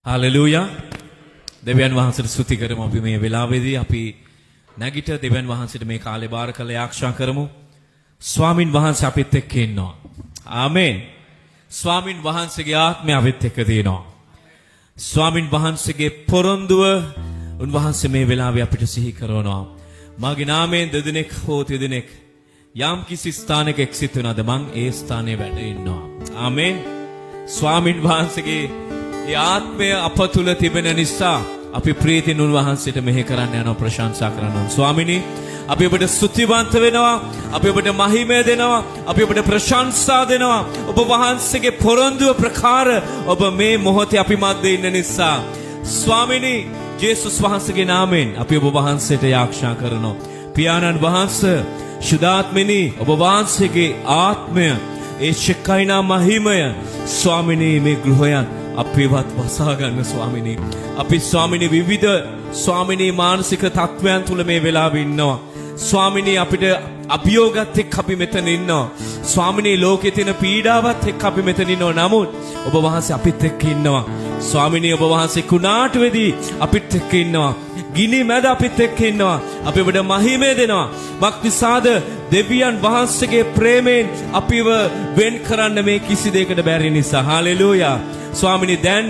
Hallelujah. දෙවියන් වහන්සේට ස්තුති කරමු. අපි මේ වෙලාවේදී අපි නැගිට දෙවියන් වහන්සේට මේ කාලේ බාර කළ ආරක්ෂා කරමු. ස්වාමින් වහන්සේ අපිත් එක්ක ඉන්නවා. ආමේන්. ස්වාමින් වහන්සේගේ ආත්මය අපිත් එක්ක තියෙනවා. ස්වාමින් වහන්සේගේ පොරොන්දුව උන්වහන්සේ මේ වෙලාවේ අපිට සිහි කරනවා. මාගේ නාමයෙන් දෙදෙනෙක් හෝ තිදෙනෙක් යම් කිසි ස්ථානයක එක්සිත වෙනවද මං ඒ ස්ථානයේ වැඩ ඉන්නවා. ආමේන්. ස්වාමින් වහන්සේගේ ඒ ආත්මය අප තුල තිබෙන නිසා අපි ප්‍රීතියෙන් උන්වහන්සේට මෙහෙ කරන්න යනවා, ප්‍රශංසා කරනවා. ස්වාමිනී, අපි ඔබට ස්තුතිවන්ත වෙනවා, අපි ඔබට මහිමය දෙනවා, අපි ඔබට ප්‍රශංසා දෙනවා. ඔබ වහන්සේගේ පොරොන්දුව ප්‍රකාර ඔබ මේ මොහොතේ අපි මැද ඉන්න නිසා ස්වාමිනී ජේසුස් වහන්සේගේ නාමයෙන් අපි ඔබ වහන්සේට යාඥා කරනවා. පියාණන් වහන්සේ, සුදාත්මිනී, ඔබ වහන්සේගේ ආත්මය, ඒ ශෙකයිනා මහිමය ස්වාමිනී මේ ගෘහයන් අපිවත් වසා ගන්න ස්වාමිනී. අපි ස්වාමිනී විවිධ ස්වාමිනී මානසික තත්වයන් තුල මේ වෙලාවේ ඉන්නවා. ස්වාමිනී අපිට අභියෝගات එක්ක අපි මෙතන ඉන්නවා. ස්වාමිනී ලෝකේ තියෙන පීඩාවත් එක්ක අපි මෙතන ඉන්නවා. නමුත් ඔබ වහන්සේ අපිත් එක්ක ඉන්නවා. ස්වාමිනී ඔබ වහන්සේ කුණාට වෙදී අපිත් එක්ක ඉන්නවා. ගිනි මැද අපිත් එක්ක ඉන්නවා. අපි ඔබට මහිමය දෙනවා. වක්තිසාද දෙවියන් වහන්සේගේ ප්‍රේමයෙන් අපිව වෙන් කරන්න මේ කිසි දෙයකට බැරි නිසා. හාලෙලූයා. ස්වාමිනී දැන්